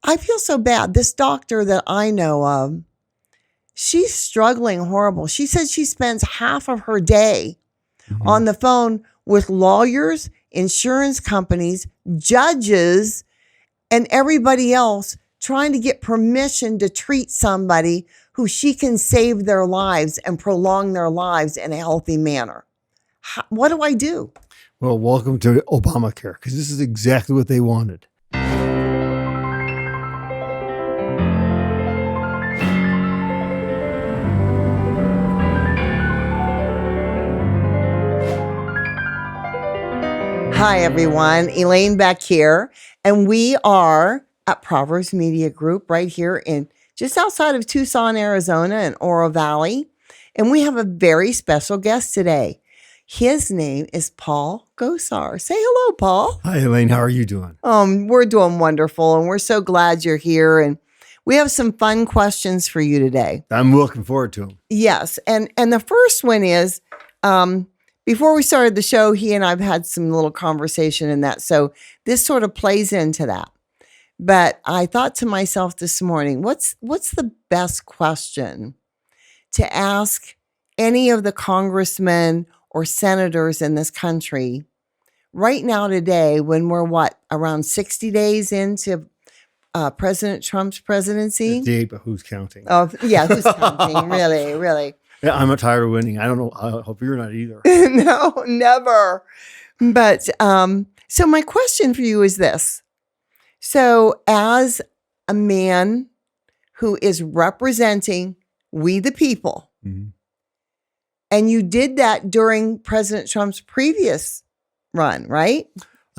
I feel so bad. This doctor that I know of, she's struggling horrible. She says she spends half of her day on the phone with lawyers, insurance companies, judges, and everybody else trying to get permission to treat somebody who she can save their lives and prolong their lives in a healthy manner. What do I do? Well, welcome to Obamacare, because this is exactly what they wanted. Hi, everyone. Elaine Beck here, and we are at Proverbs Media Group right here in just outside of Tucson, Arizona in Oro Valley. And we have a very special guest today. His name is Paul Gosar. Say hello, Paul. Hi, Elaine. How are you doing? We're doing wonderful, and we're so glad you're here. And we have some fun questions for you today. I'm looking forward to them. Yes, and the first one is, before we started the show, he and I've had some little conversation in that, so this sort of plays into that. But I thought to myself this morning, what's the best question to ask any of the congressmen or senators in this country right now today when we're around 60 days into President Trump's presidency? 58, but who's counting? Oh, yeah, who's counting? Really. Yeah, I'm tired of winning. I don't know. I hope you're not either. No, never. But so my question for you is this. So as a man who is representing we the people, and you did that during President Trump's previous run, right?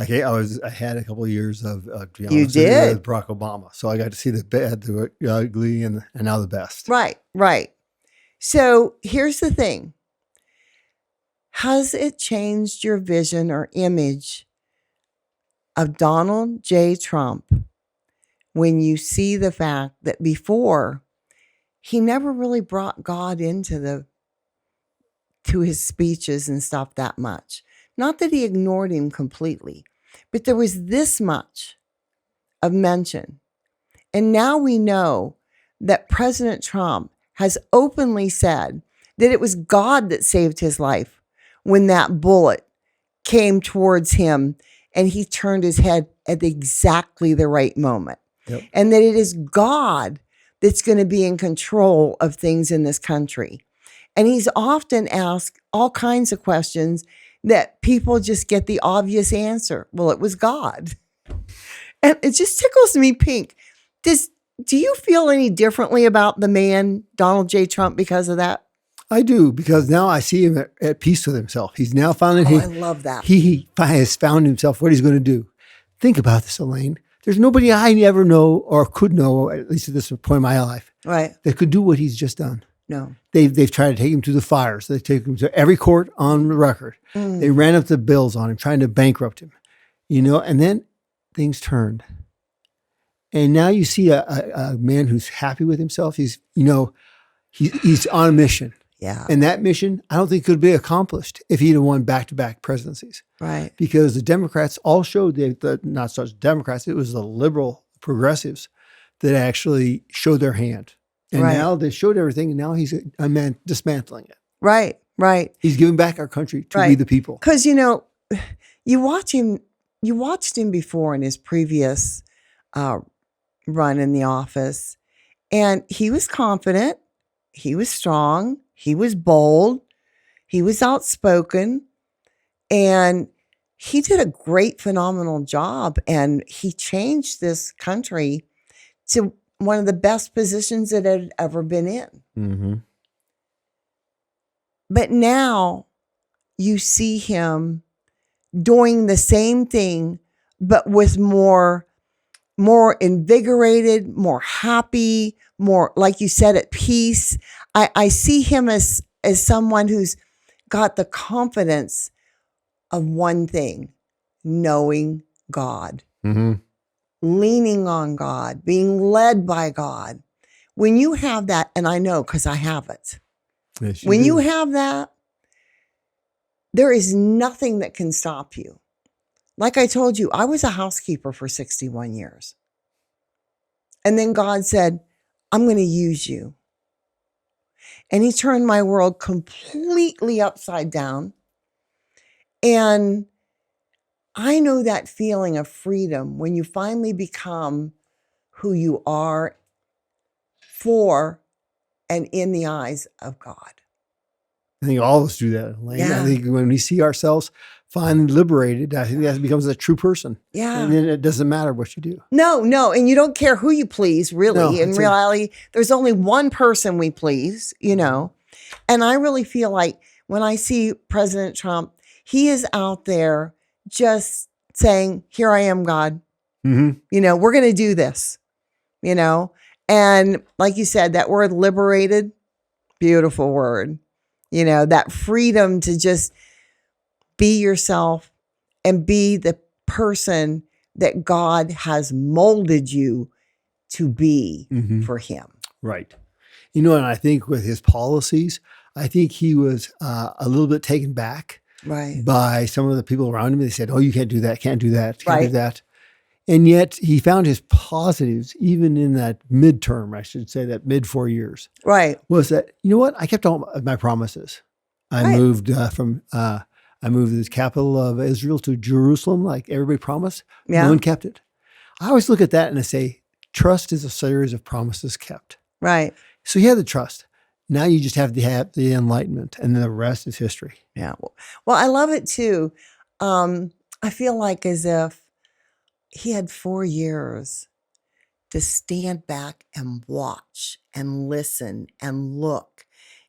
Okay, I had a couple of years of to be honest You with you, did. with Barack Obama, so I got to see the bad, the ugly, and now the best. Right. So here's the thing. Has it changed your vision or image of Donald J. Trump when you see the fact that before he never really brought God into to his speeches and stuff that much? Not that he ignored him completely, but there was this much of mention. And now we know that President Trump has openly said that it was God that saved his life when that bullet came towards him and he turned his head at exactly the right moment. Yep. And that it is God that's going to be in control of things in this country. And he's often asked all kinds of questions that people just get the obvious answer. Well, it was God. And it just tickles me pink. Do you feel any differently about the man, Donald J. Trump, because of that? I do, because now I see him at peace with himself. He's now found I love that. He has found himself what he's going to do. Think about this, Elaine. There's nobody I ever know or could know, at least at this point in my life, right, that could do what he's just done. No. They've tried to take him to the fires. They take him to every court on record. They ran up the bills on him, trying to bankrupt him, and then things turned. And now you see a man who's happy with himself. He's on a mission. Yeah. And that mission, I don't think could be accomplished if he'd have won back-to-back presidencies. Right. Because the Democrats all showed not such Democrats, it was the liberal progressives that actually showed their hand. And now they showed everything, and now he's a man dismantling it. Right. He's giving back our country to we the people. Because, you watched him before in his previous run in the office, and he was confident, he was strong, he was bold, he was outspoken, and he did a great, phenomenal job, and he changed this country to one of the best positions it had ever been in. Mm-hmm. But now you see him doing the same thing, but with more invigorated, more happy, more, like you said, at peace. I see him as someone who's got the confidence of one thing, knowing God, leaning on God, being led by God. When you have that, and I know because I have it, yes, when you have that, there is nothing that can stop you. Like I told you, I was a housekeeper for 61 years. And then God said, I'm going to use you. And he turned my world completely upside down. And I know that feeling of freedom when you finally become who you are for and in the eyes of God. I think all of us do that, Elaine. Yeah. I think when we see ourselves finally liberated, I think that becomes a true person. Yeah. And then it doesn't matter what you do. No. And you don't care who you please, really. No, In reality, there's only one person we please, you know. And I really feel like when I see President Trump, he is out there just saying, here I am, God. Mm-hmm. You know, we're going to do this, you know. And like you said, that word liberated, beautiful word. You know, that freedom to just be yourself and be the person that God has molded you to be for him. Right. You know, and I think with his policies, I think he was a little bit taken back by some of the people around him. They said, oh, you can't do that, can't do that, can't do that. And yet he found his positives, even in that midterm, I should say, that mid 4 years. Right. Was that, you know what? I kept all my promises. I moved I moved the capital of Israel to Jerusalem, like everybody promised. Yeah. No one kept it. I always look at that and I say, trust is a series of promises kept. Right. So you have the trust. Now you just have to have the enlightenment, and then the rest is history. Yeah. Well, I love it too. I feel like as if he had 4 years to stand back and watch and listen and look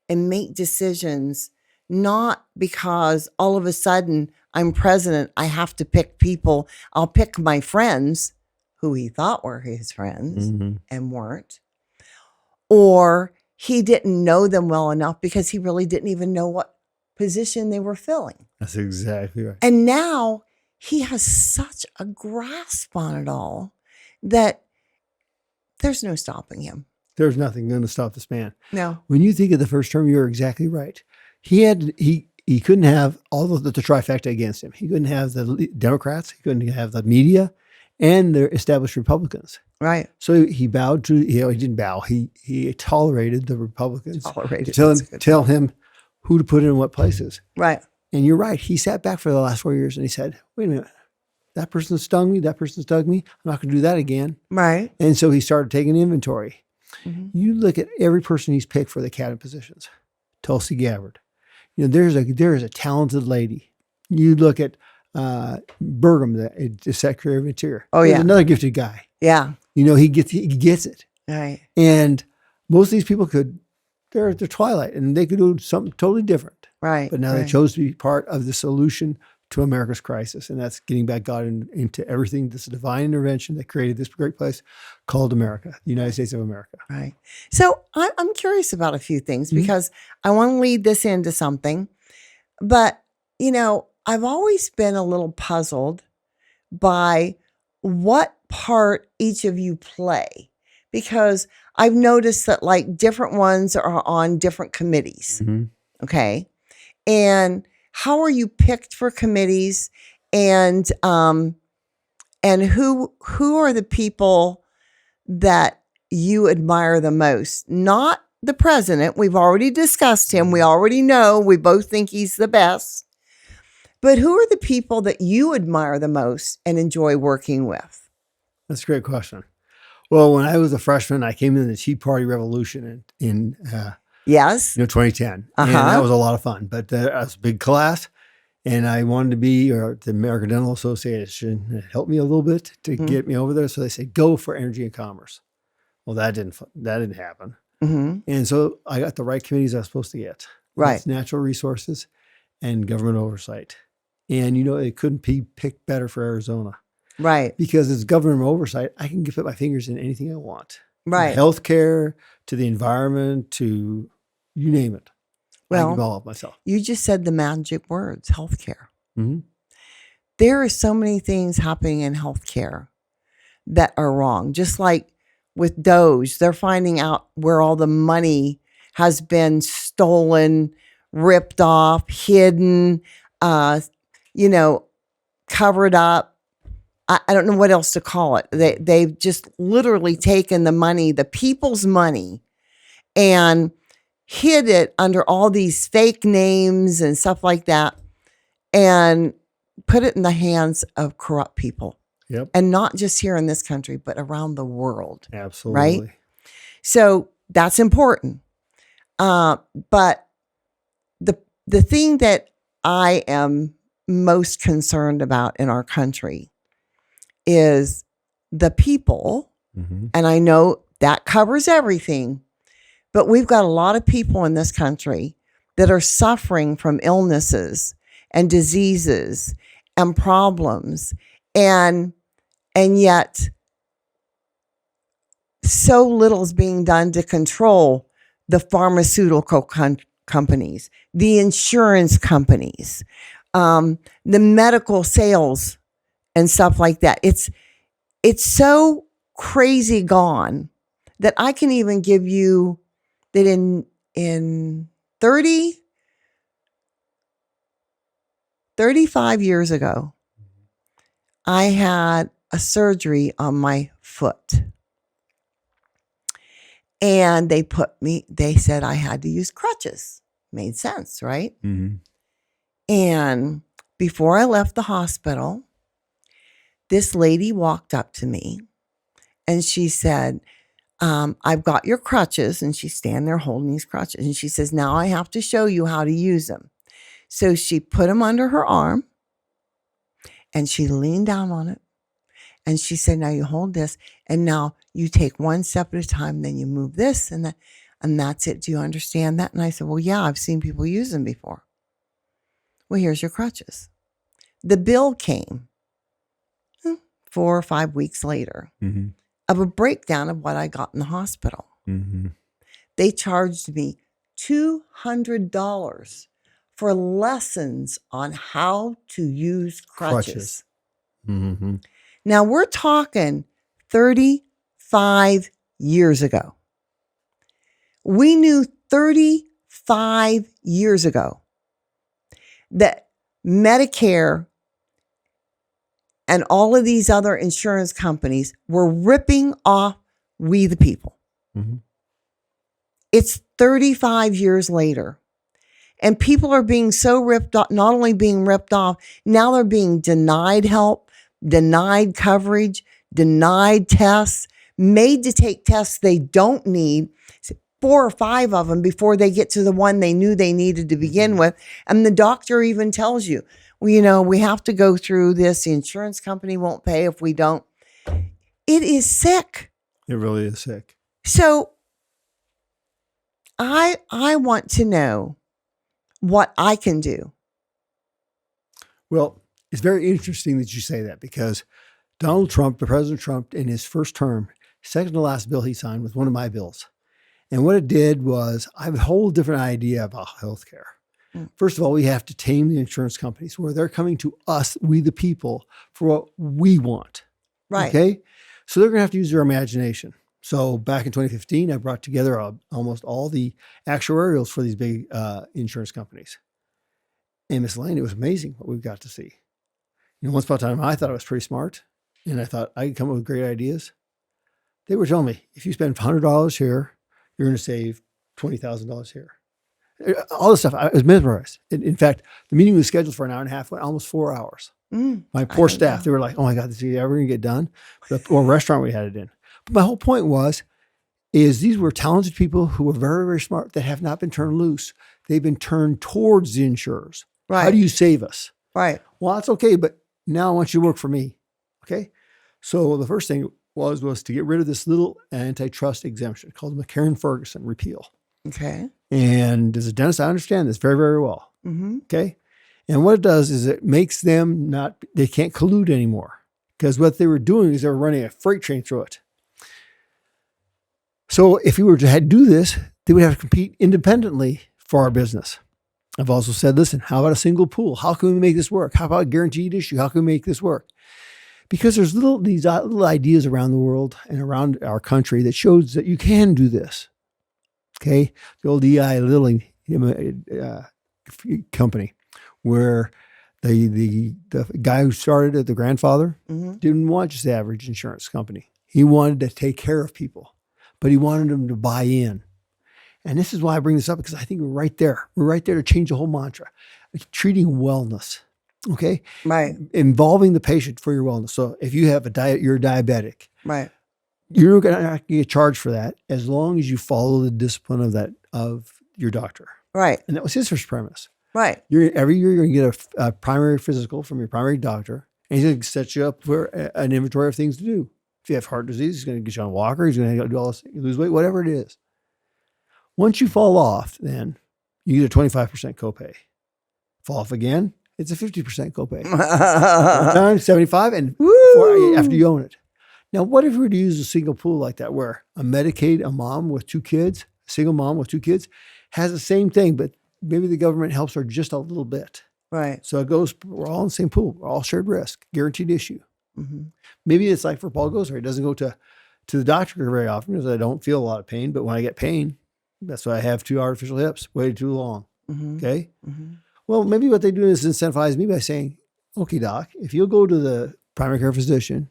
and make decisions, not because all of a sudden I'm president, I have to pick people. I'll pick my friends who he thought were his friends and weren't. Or he didn't know them well enough because he really didn't even know what position they were filling. That's exactly right. And now he has such a grasp on it all that there's no stopping him. There's nothing going to stop this man. No. When you think of the first term, you're exactly right. He couldn't have all of the trifecta against him. He couldn't have the Democrats. He couldn't have the media and the established Republicans. Right. So he bowed to, he didn't bow. He tolerated the Republicans. Tolerated. Tell him who to put in what places. Right. And you're right. He sat back for the last 4 years and he said, wait a minute, that person stung me. That person stung me. I'm not going to do that again. Right. And so he started taking inventory. You look at every person he's picked for the cabinet positions. Tulsi Gabbard. You know, there is a talented lady. You look at Burgum, the Secretary of Interior. Oh, There's yeah. another gifted guy. Yeah. You know, he gets it. Right. And most of these people they're at their twilight and they could do something totally different. Right. But now they chose to be part of the solution to America's crisis. And that's getting back God into everything, this divine intervention that created this great place called America, the United States of America. Right. So I'm curious about a few things because I want to lead this into something. But, you know, I've always been a little puzzled by what part each of you play, because I've noticed that like different ones are on different committees. Okay. And how are you picked for committees, and who are the people that you admire the most? Not the president. We've already discussed him. We already know. We both think he's the best. But who are the people that you admire the most and enjoy working with? That's a great question. Well, when I was a freshman, I came in the Tea Party revolution in Yes. 2010. And that was a lot of fun. But that was a big class. And I wanted to be the American Dental Association. It helped me a little bit to get me over there. So they said, go for energy and commerce. Well, that didn't happen. And so I got the right committees I was supposed to get. Right. That's natural resources and government oversight. And, you know, it couldn't be picked better for Arizona. Right. Because as government oversight, I can put my fingers in anything I want. Right. From healthcare to the environment to you name it. I can develop myself. You just said the magic words, healthcare. There are so many things happening in healthcare that are wrong. Just like with Doge, they're finding out where all the money has been stolen, ripped off, hidden, covered up. I don't know what else to call it. They've just literally taken the money, the people's money, and hid it under all these fake names and stuff like that, and put it in the hands of corrupt people. Yep. And not just here in this country, but around the world. Absolutely. Right? So that's important. But the thing that I am most concerned about in our country is the people. Mm-hmm. And I know that covers everything, but we've got a lot of people in this country that are suffering from illnesses and diseases and problems. And yet so little is being done to control the pharmaceutical companies, the insurance companies, the medical sales and stuff like that. It's so crazy gone that I can even give you that in 35 years ago, I had a surgery on my foot. And they said I had to use crutches. Made sense, right? Mm-hmm. And before I left the hospital, this lady walked up to me and she said, I've got your crutches. And she's standing there holding these crutches. And she says, now I have to show you how to use them. So she put them under her arm and she leaned down on it. And she said, now you hold this. And now you take one step at a time. Then you move this and that. And that's it. Do you understand that? And I said, well, yeah, I've seen people use them before. Well, here's your crutches. The bill came 4 or 5 weeks later Mm-hmm. of a breakdown of what I got in the hospital. Mm-hmm. They charged me $200 for lessons on how to use crutches. Mm-hmm. Now we're talking 35 years ago. We knew 35 years ago that Medicare and all of these other insurance companies were ripping off we the people. Mm-hmm. It's 35 years later. And people are being so ripped off, not only being ripped off, now they're being denied help, denied coverage, denied tests, made to take tests they don't need, 4 or 5 of them before they get to the one they knew they needed to begin with. And the doctor even tells you, well, we have to go through this. The insurance company won't pay if we don't. It is sick. It really is sick. So I want to know what I can do. Well, it's very interesting that you say that because Donald Trump, President Trump, in his first term, second to last bill he signed was one of my bills. And what it did was I have a whole different idea about healthcare. First of all, we have to tame the insurance companies where they're coming to us, we the people, for what we want. Right. Okay. So they're going to have to use their imagination. So back in 2015, I brought together almost all the actuarials for these big insurance companies. And Miss Elaine, it was amazing what we've got to see. Once upon a time, I thought I was pretty smart and I thought I could come up with great ideas. They were telling me, if you spend $100 here, you're going to save $20,000 here. All this stuff, I was mesmerized. In fact, the meeting was scheduled for an hour and a half, went almost 4 hours. My poor staff, they were like, oh my God, this is ever going to get done? Or restaurant we had it in. But my whole point is these were talented people who were very, very smart that have not been turned loose. They've been turned towards the insurers. Right. How do you save us? Right. Well, that's okay, but now I want you to work for me. Okay. So the first thing was to get rid of this little antitrust exemption called McCarran-Ferguson repeal. Okay. And as a dentist, I understand this very, very well. Mm-hmm. Okay. And what it does is it makes them they can't collude anymore because what they were doing is they were running a freight train through it. So if we were to do this, they would have to compete independently for our business. I've also said, listen, how about a single pool? How can we make this work? How about a guaranteed issue? How can we make this work? Because there's these little ideas around the world and around our country that shows that you can do this. Okay. The old Eli Lilly company where The guy who started it, the grandfather, didn't want just the average insurance company. He wanted to take care of people, but he wanted them to buy in. And this is why I bring this up, because I think we're right there. We're right there to change the whole mantra. Treating wellness, okay? Right. Involving the patient for your wellness. So if you have you're diabetic. Right. You're going to get charged for that as long as you follow the discipline of your doctor. Right. And that was his first premise. Right. Every year you're going to get a primary physical from your primary doctor, and he's going to set you up for an inventory of things to do. If you have heart disease, he's going to get you on a walker. He's going to do all this, lose weight, whatever it is. Once you fall off, then you get a 25% copay. Fall off again, it's a 50% copay. Times 75, and after you own it. Now, what if we were to use a single pool like that, where a mom with 2 kids, a single mom with 2 kids, has the same thing, but maybe the government helps her just a little bit. Right. So we're all in the same pool. We're all shared risk, guaranteed issue. Mm-hmm. Maybe it's like for Paul Gosar. He doesn't go to the doctor very often because I don't feel a lot of pain, but when I get pain, that's why I have 2 artificial hips, waited too long. Mm-hmm. Okay. Mm-hmm. Well, maybe what they do is incentivize me by saying, okay, doc, if you'll go to the primary care physician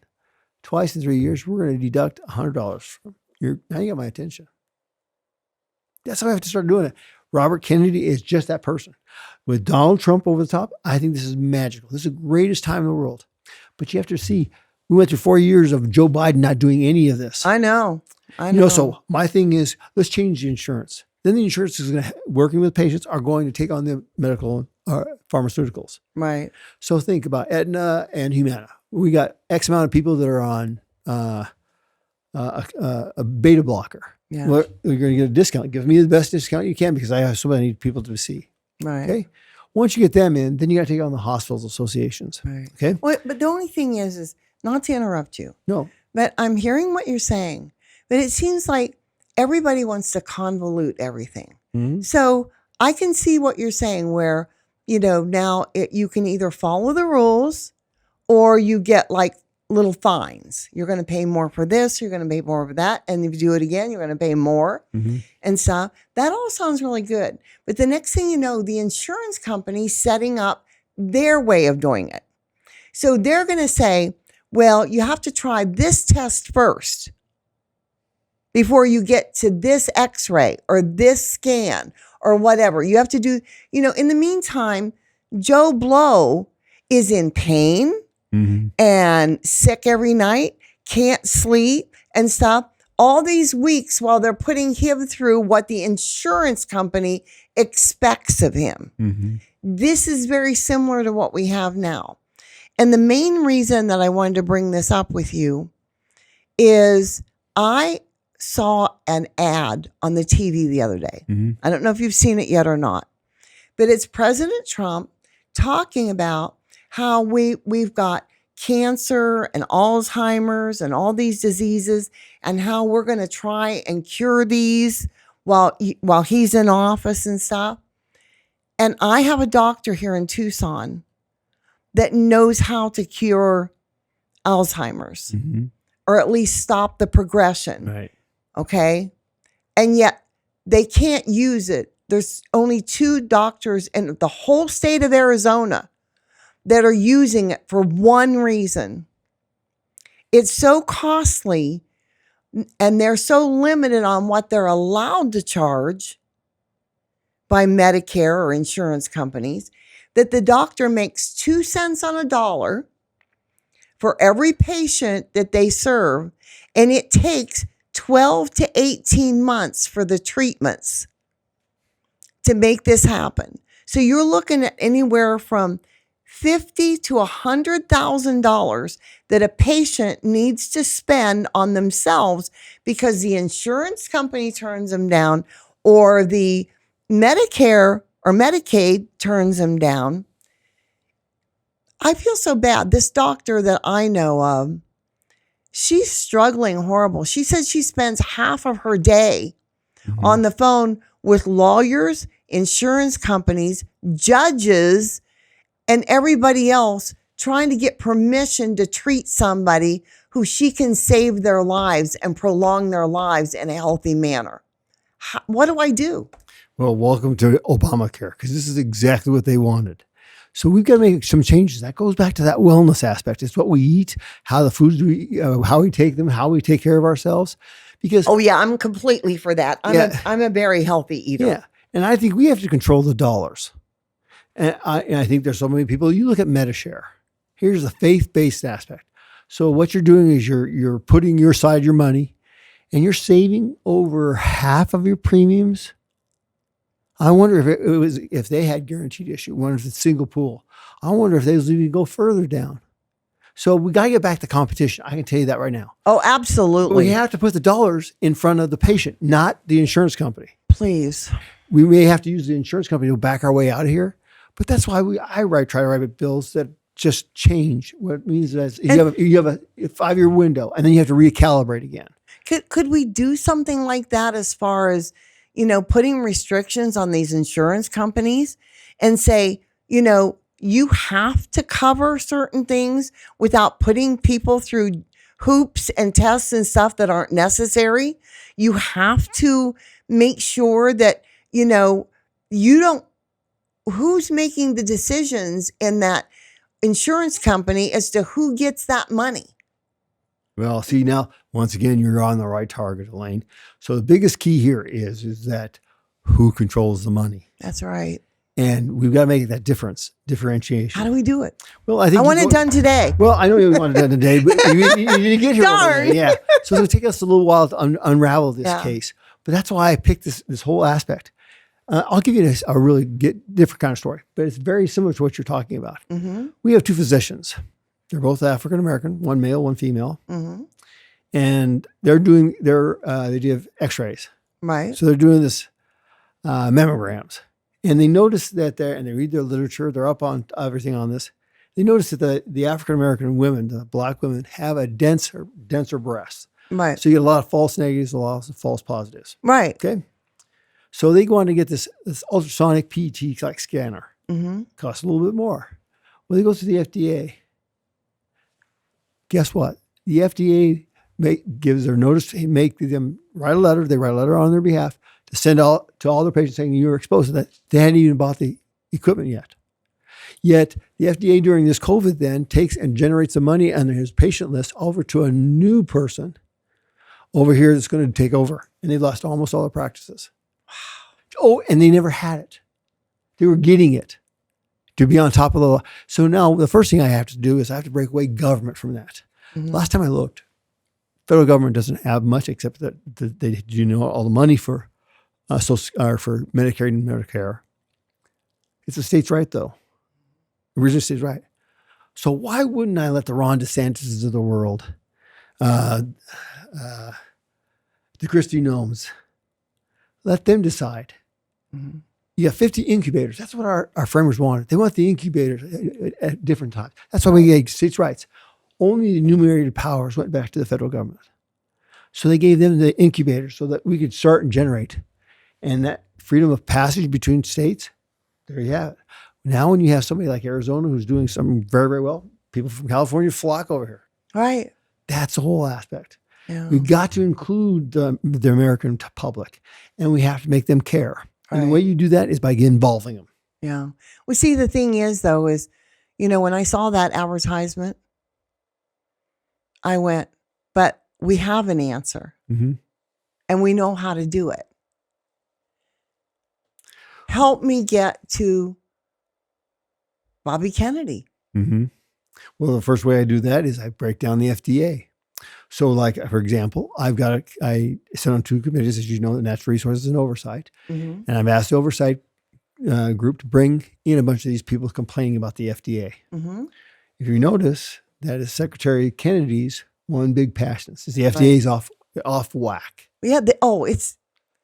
twice in 3 years, we're going to deduct $100 from now you got my attention. That's how I have to start doing it. Robert Kennedy is just that person. With Donald Trump over the top, I think this is magical. This is the greatest time in the world. But you have to see, we went through 4 years of Joe Biden not doing any of this. I know. So my thing is, let's change the insurance. Then the insurance is going to, working with patients, are going to take on the medical pharmaceuticals. Right. So think about Aetna and Humana. We got X amount of people that are on a beta blocker. Yeah. Well, you're going to get a discount. Give me the best discount you can because I have so many people to see. Right. Okay. Once you get them in, then you got to take on the hospitals associations. Right. Okay. Well, but the only thing is not to interrupt you. No. But I'm hearing what you're saying. But it seems like everybody wants to convolute everything. Mm-hmm. So I can see what you're saying where, now you can either follow the rules or you get like little fines. You're going to pay more for this. You're going to pay more for that. And if you do it again, you're going to pay more and stuff. That all sounds really good. But the next thing you know, the insurance company's setting up their way of doing it. So they're going to say, well, you have to try this test first before you get to this x-ray or this scan or whatever. You have to do, in the meantime, Joe Blow is in pain and sick every night, can't sleep and stuff. All these weeks while they're putting him through what the insurance company expects of him. Mm-hmm. This is very similar to what we have now. And the main reason that I wanted to bring this up with you is I saw an ad on the TV the other day. Mm-hmm. I don't know if you've seen it yet or not, but it's President Trump talking about how we've got cancer and Alzheimer's and all these diseases and how we're going to try and cure these while he's in office and stuff. And I have a doctor here in Tucson that knows how to cure Alzheimer's or at least stop the progression. Right. Okay. And yet they can't use it. There's only 2 doctors in the whole state of Arizona that are using it for one reason. It's so costly and they're so limited on what they're allowed to charge by Medicare or insurance companies that the doctor makes 2 cents on a dollar for every patient that they serve. And it takes 12 to 18 months for the treatments to make this happen. So you're looking at anywhere from $50,000 to $100,000 that a patient needs to spend on themselves because the insurance company turns them down or the Medicare or Medicaid turns them down. I feel so bad. This doctor that I know of, she's struggling horrible. She says she spends half of her day on the phone with lawyers, insurance companies, judges, and everybody else trying to get permission to treat somebody who she can save their lives and prolong their lives in a healthy manner. What do I do? Well, welcome to Obamacare, because this is exactly what they wanted. So we've got to make some changes. That goes back to that wellness aspect. It's what we eat, how the foods we, how we take them, how we take care of ourselves. Because Oh yeah, I'm completely for that. I'm a very healthy eater. yeah, and I think we have to control the dollars. And I think there's so many people. You look at MediShare. Here's the faith-based aspect. So what you're doing is you're putting aside your money, and you're saving over half of your premiums. I wonder if they had guaranteed issue. I wonder if it's single pool. I wonder if they would even go further down. So we got to get back to competition. I can tell you that right now. Oh, But absolutely. we have to put the dollars in front of the patient, not the insurance company. Please. We may have to use the insurance company to back our way out of here, but that's why I try to write bills that just change. What it means is you have a 5-year window, and then you have to recalibrate again. Could we do something like that as far as, putting restrictions on these insurance companies and say, you have to cover certain things without putting people through hoops and tests and stuff that aren't necessary. You have to make sure that, you don't, who's making the decisions in that insurance company as to who gets that money. Well, see now, once again, you're on the right target, Elaine. So the biggest key here is that who controls the money, That's right. and we've got to make that differentiation. How do we do it? Well, I think I want it done today. Well, I know you want it done today, but you didn't get here. Darn. Yeah. So it'll take us a little while to unravel this Yeah. case. But that's why I picked this whole aspect. I'll give you a really different kind of story, but it's very similar to what you're talking about. Mm-hmm. We have 2 physicians. They're both African American, one male, one female, Mm-hmm. and they're doing they do X-rays. Right. So they're doing this mammograms, and they notice that and they read their literature. They're up on everything on this. They notice that the African American women, the Black women, have a denser breast. Right. So you get a lot of false negatives, a lot of false positives. Right. Okay. So they go on to get this ultrasonic PET like scanner. Mm-hmm. Costs a little bit more. Well, they go to the FDA. Guess what? The FDA gives their notice to make them write a letter. They write a letter on their behalf to send out to all their patients saying you were exposed to that. They hadn't even bought the equipment yet. Yet the FDA during this COVID then takes and generates the money under his patient list over to a new person over here that's going to take over. And they've lost almost all their practices. Oh, and they never had it. They were getting it to be on top of the law. So now the first thing I have to do is I have to break away government from that. Mm-hmm. Last time I looked, federal government doesn't have much except that they all the money for for Medicare and Medicare. It's the state's right though. Originally state's right. So why wouldn't I let the Ron DeSantis of the world, the Kristi Noems, let them decide? Mm-hmm. You have 50 incubators. That's what our framers wanted. They want the incubators at different times. That's why we gave states' rights. Only the enumerated powers went back to the federal government. So they gave them the incubators so that we could start and generate. And that freedom of passage between states, there you have it. Now when you have somebody like Arizona who's doing something very, very well, people from California flock over here. Right. That's the whole aspect. Yeah. We've got to include the American public, and we have to make them care. And the Right. way you do that is by involving them. Yeah. Well, see, the thing is, though, is, when I saw that advertisement, I went, but we have an answer Mm-hmm. and we know how to do it. Help me get to Bobby Kennedy. Mm-hmm. Well, the first way I do that is I break down the FDA. So like, for example, I sit on 2 committees, as you know, the Natural Resources and Oversight. Mm-hmm. And I've asked the Oversight group to bring in a bunch of these people complaining about the FDA. Mm-hmm. If you notice, that is Secretary Kennedy's one big passion. Is the FDA is off whack. Yeah.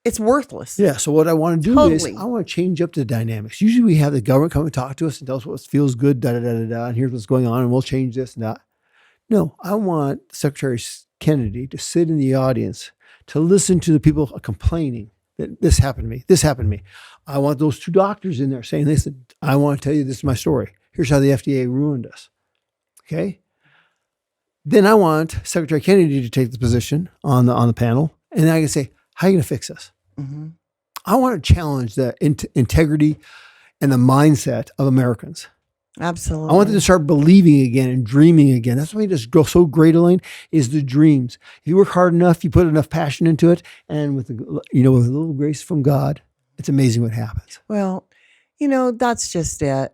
It's worthless. Yeah. So what I want to do Totally. is I want to change up the dynamics. Usually we have the government come and talk to us and tell us what feels good, and here's what's going on, and we'll change this and that. No, I want Secretary Kennedy to sit in the audience to listen to the people complaining that this happened to me. I want those 2 doctors in there saying, listen, I want to tell you this is my story. Here's how the FDA ruined us. Okay. Then I want Secretary Kennedy to take the position on the panel, and I can say, how are you going to fix this? Mm-hmm. I want to challenge the integrity and the mindset of Americans. Absolutely. I want them to start believing again and dreaming again. That's why just go so great, Elaine, is the dreams. If you work hard enough, you put enough passion into it, and with with a little grace from God, it's amazing what happens. Well, that's just it.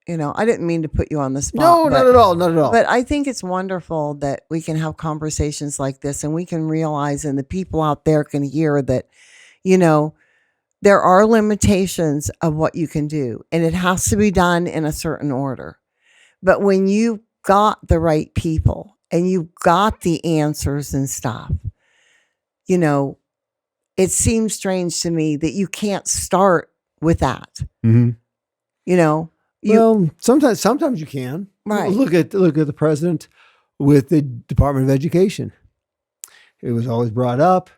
I didn't mean to put you on the spot. No, not at all. Not at all. But I think it's wonderful that we can have conversations like this and we can realize, and the people out there can hear that, there are limitations of what you can do, and it has to be done in a certain order. But when you got the right people and you got the answers and stuff, it seems strange to me that you can't start with that. Well, sometimes you can. Right. Look at the president with the Department of Education. It was always brought up.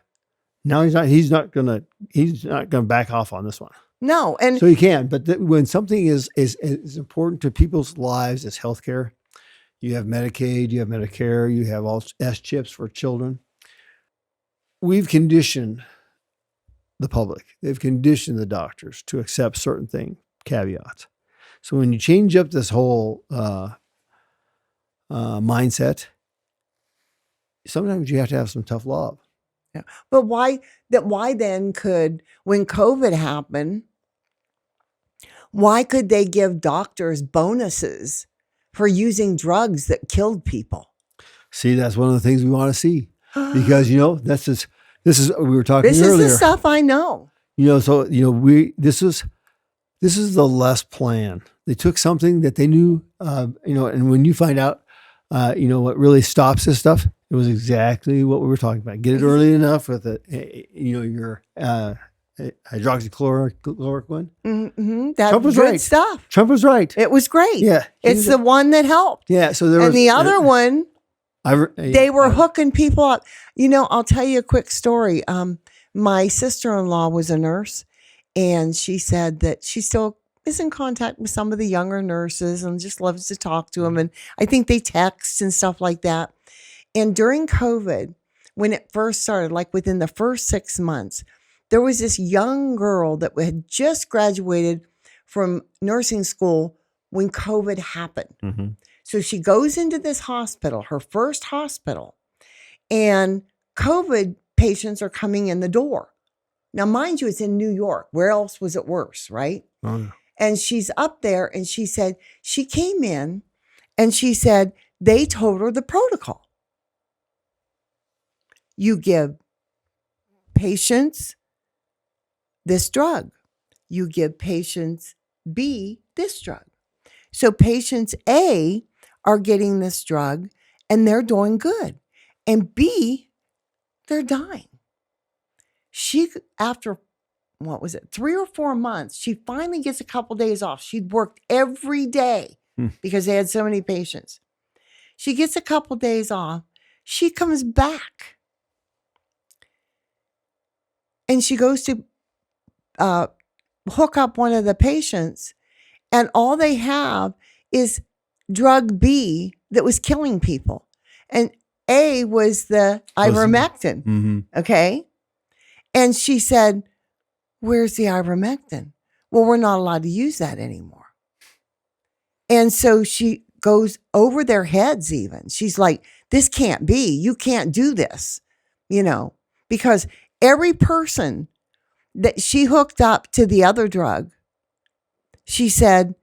Now he's not gonna back off on this one. No, and so he can. But when something is important to people's lives as healthcare, you have Medicaid, you have Medicare, you have all S chips for children. We've conditioned the public. They've conditioned the doctors to accept certain caveats. So when you change up this whole mindset, sometimes you have to have some tough love. Yeah. But why then when COVID happened, why could they give doctors bonuses for using drugs that killed people? See, that's one of the things we want to see, because this is we were talking earlier. This is the stuff I know. This is the less plan. They took something that they knew, and when you find out, what really stops this stuff, it was exactly what we were talking about. Get it early enough with your hydroxychloroquine. Mm-hmm. That Trump was good right. stuff. Trump was right. It was great. Yeah, it's the one that helped. Yeah. So there was, and the other one, they were hooking people up. I'll tell you a quick story. My sister-in-law was a nurse, and she said that she still is in contact with some of the younger nurses and just loves to talk to them. And I think they text and stuff like that. And during COVID, when it first started, like within the first 6 months, there was this young girl that had just graduated from nursing school when COVID happened. Mm-hmm. So she goes into this hospital, her first hospital, and COVID patients are coming in the door. Now, mind you, it's in New York. Where else was it worse, right? Oh, yeah. And she's up there, and she said, she came in and she said, they told her the protocol. You give patients this drug. You give patients B this drug. So patients A are getting this drug and they're doing good. And B, they're dying. She, after 3 or 4 months, she finally gets a couple days off. She'd worked every day because they had so many patients. She gets a couple days off. She comes back. And she goes to hook up one of the patients, and all they have is drug B that was killing people. And A was the ivermectin. Mm-hmm. Okay. And she said, where's the ivermectin? Well, we're not allowed to use that anymore. And so she goes over their heads even. She's like, this can't be. You can't do this, because every person that she hooked up to the other drug, she said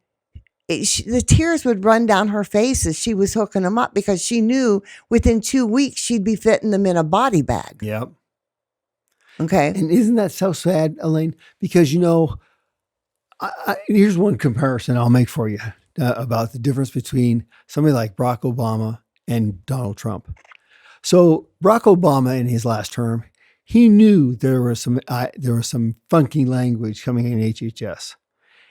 the tears would run down her face as she was hooking them up, because she knew within 2 weeks she'd be fitting them in a body bag. Yep. Okay. And isn't that so sad, Elaine? Because, here's one comparison I'll make for you about the difference between somebody like Barack Obama and Donald Trump. So Barack Obama, in his last term, he knew there was some funky language coming in HHS,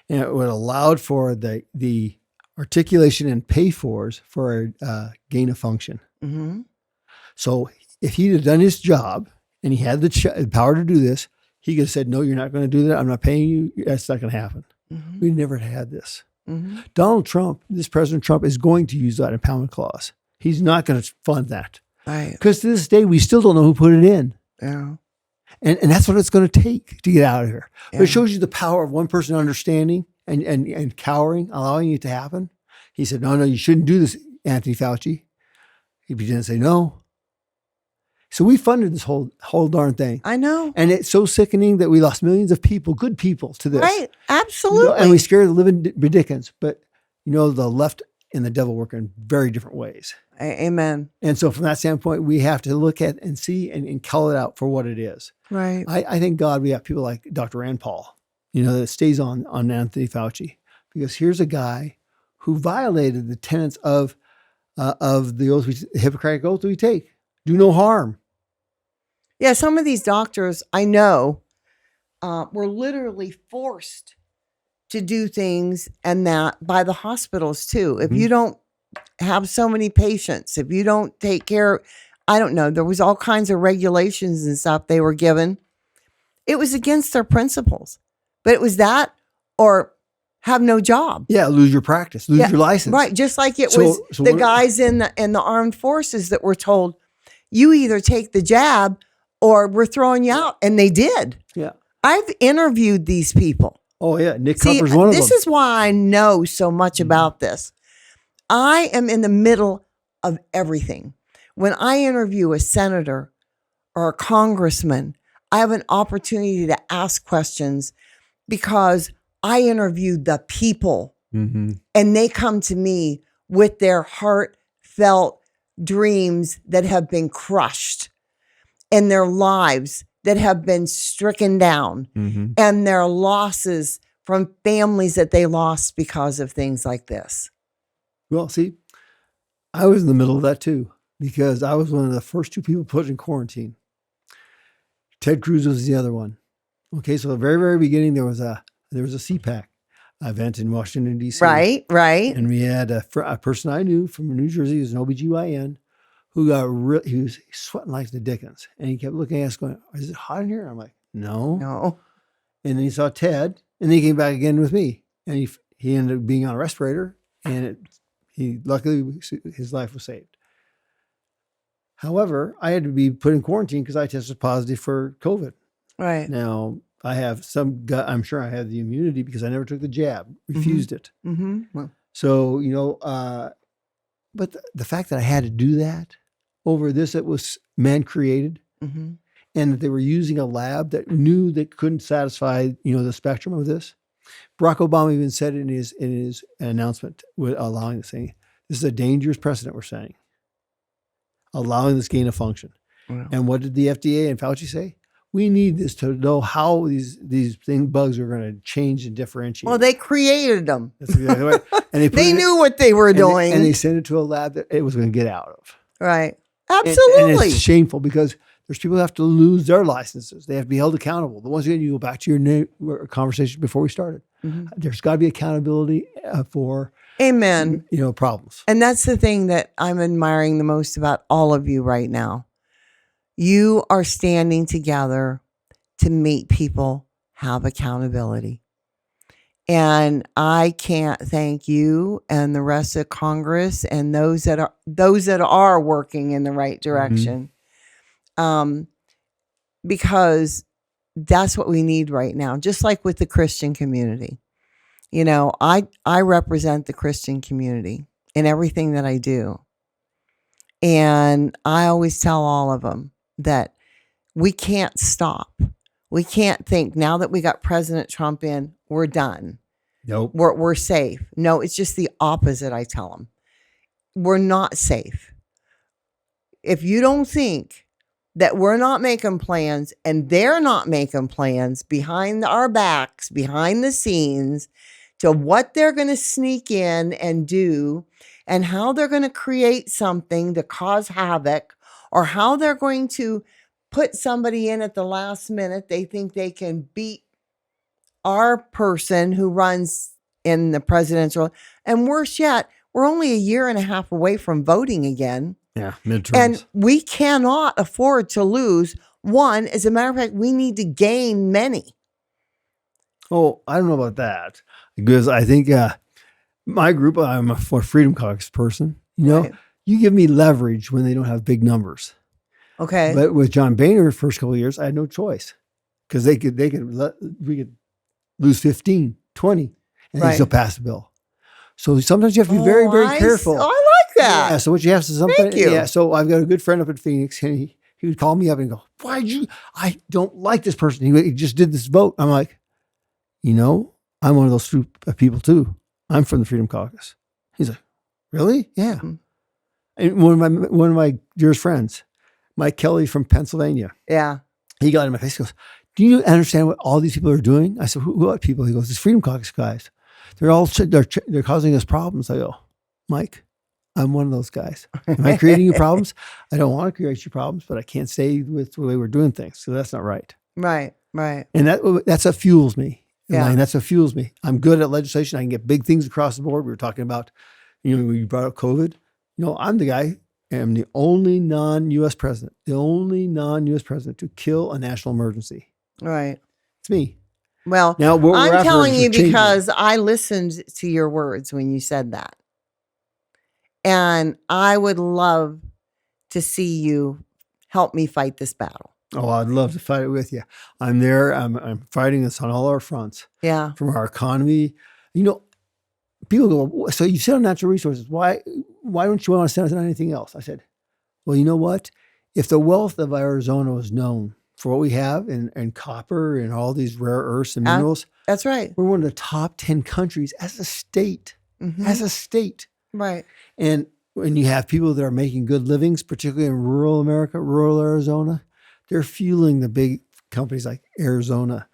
and it would allowed for the articulation and pay-fors for gain of function. Mm-hmm. So if he'd have done his job and he had the power to do this, he could have said, no, you're not going to do that. I'm not paying you. That's not going to happen. Mm-hmm. We never had this. Mm-hmm. Donald Trump, this President Trump, is going to use that impoundment clause. He's not going to fund that. Right. Because to this day, we still don't know who put it in. Yeah. And that's what it's going to take to get out of here. Yeah. But it shows you the power of one person understanding and cowering, allowing it to happen. He said, no, you shouldn't do this, Anthony Fauci. He didn't say no. So we funded this whole darn thing. I know. And it's so sickening that we lost millions of people, good people, to this. Right. Absolutely. And we scared the living ridiculous. But, the left and the devil work in very different ways. Amen. And so from that standpoint, we have to look at and see and call it out for what it is. Right. I thank God we have people like Dr. Rand Paul, that stays on Anthony Fauci. Because here's a guy who violated the tenets of the oath, the Hippocratic oath we take. Do no harm. Yeah, some of these doctors I know were literally forced to do things, and that by the hospitals too. If you don't have so many patients, if you don't take care, I don't know, there was all kinds of regulations and stuff they were given. It was against their principles, but it was that or have no job. Yeah, lose your practice, lose your license. Right, just like it was the guys in the armed forces that were told, you either take the jab or we're throwing you out. And they did. Yeah. I've interviewed these people. Oh, yeah. Nick Cupper's one of them. This is why I know so much about this. I am in the middle of everything. When I interview a senator or a congressman, I have an opportunity to ask questions because I interview the people. And they come to me with their heartfelt dreams that have been crushed, and their lives that have been stricken down, and their losses from families that they lost because of things like this. Well, see, I was in the middle of that too, because I was one of the first 2 people put in quarantine. Ted Cruz was the other one. Okay, so at the very, very beginning, there was a CPAC event in Washington, D.C. Right. And we had a person I knew from New Jersey, who was an OBGYN, who he was sweating like the dickens. And he kept looking at us going, is it hot in here? I'm like, no. And then he saw Ted, and then he came back again with me. And he ended up being on a respirator, and luckily his life was saved. However, I had to be put in quarantine because I tested positive for COVID. Right. Now, I have I'm sure I have the immunity because I never took the jab, refused it. Well, so, but the fact that I had to do that over this, that was man created, and that they were using a lab that knew that couldn't satisfy, the spectrum of this. Barack Obama even said in his announcement with allowing this thing, this is a dangerous precedent we're setting, allowing this gain of function. Wow. And what did the FDA and Fauci say? We need this to know how these bugs are going to change and differentiate. Well, they created them. That's exactly right. And they knew what they were doing. And they sent it to a lab that it was going to get out of. Right. Absolutely. And it's shameful because there's people who have to lose their licenses. They have to be held accountable. The ones again, you go back to your conversation before we started. There's got to be accountability for Amen. Problems. And that's the thing that I'm admiring the most about all of you right now. You are standing together to make people have accountability. And I can't thank you and the rest of Congress and those that are working in the right direction. Because that's what we need right now. Just like with the Christian community. I represent the Christian community in everything that I do. And I always tell all of them that we can't stop. We can't think now that we got President Trump in, we're done. Nope. We're safe. No, it's just the opposite. I tell them we're not safe. If you don't think that we're not making plans and they're not making plans behind our backs, behind the scenes to what they're going to sneak in and do and how they're going to create something to cause havoc, or how they're going to put somebody in at the last minute. They think they can beat our person who runs in the presidential. And worse yet, we're only a year and a half away from voting again. Yeah, midterms. And we cannot afford to lose one. As a matter of fact, we need to gain many. Oh, I don't know about that. Because I think my group, I'm a Freedom Caucus person. Right. You give me leverage when they don't have big numbers. Okay. But with John Boehner, first couple of years, I had no choice because we could lose 15, 20, and they still pass the bill. So sometimes you have to be very, very careful. I like that. Yeah. So what you have to sometimes. Thank you. Yeah. So I've got a good friend up in Phoenix, and he would call me up and go, I don't like this person. He just did this vote. I'm like, I'm one of those people too. I'm from the Freedom Caucus. He's like, really? Yeah. Mm-hmm. And one of my dearest friends, Mike Kelly from Pennsylvania. Yeah. He got in my face. He goes, do you understand what all these people are doing? I said, what people? He goes, these Freedom Caucus guys. They're causing us problems. I go, Mike, I'm one of those guys. Am I creating you problems? I don't want to create you problems, but I can't stay with the way we're doing things. So that's not right. Right. And that's what fuels me. Yeah. Elaine, that's what fuels me. I'm good at legislation. I can get big things across the board. We were talking about, when you brought up COVID. I'm the guy. I'm the only non-U.S. president. The only non-U.S. president to kill a national emergency. Right. It's me. Well, now, I'm telling you because I listened to your words when you said that. And I would love to see you help me fight this battle. Oh, I'd love to fight it with you. I'm there. I'm fighting this on all our fronts. Yeah. From our economy. People go, so you sit on natural resources. Why don't you want to sit on anything else? I said, well, you know what? If the wealth of Arizona was known for what we have and copper and all these rare earths and minerals. That's right. We're one of the top 10 countries as a state. Mm-hmm. As a state. Right. And when you have people that are making good livings, particularly in rural America, rural Arizona, they're fueling the big companies like Arizona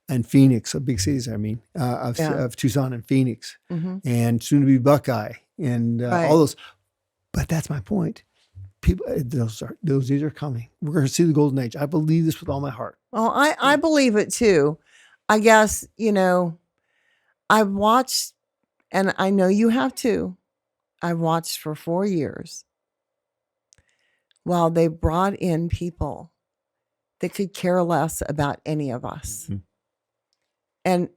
and Phoenix, big cities, of Tucson and Phoenix, and soon to be Buckeye and all those. But that's my point. People, these are coming. We're going to see the golden age. I believe this with all my heart. Well, I believe it too. I guess, I've watched, and I know you have too. I've watched for 4 years while they brought in people that could care less about any of us. Mm-hmm. And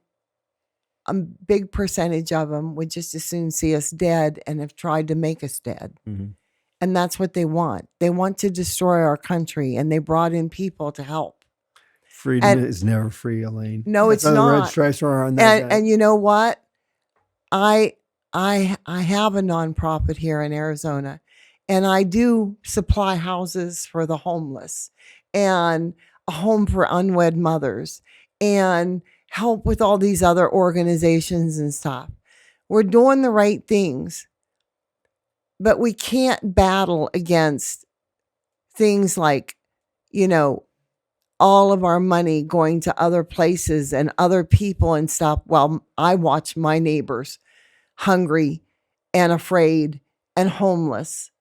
a big percentage of them would just as soon see us dead and have tried to make us dead. Mm-hmm. And that's what they want. They want to destroy our country, and they brought in people to help. Freedom is never free, Elaine. No, it's not. Red stripes are on that. And you know what? I have a nonprofit here in Arizona, and I do supply houses for the homeless and a home for unwed mothers and help with all these other organizations and stuff. We're doing the right things, but we can't battle against things like, all of our money going to other places and other people and stuff while I watch my neighbors hungry and afraid and homeless,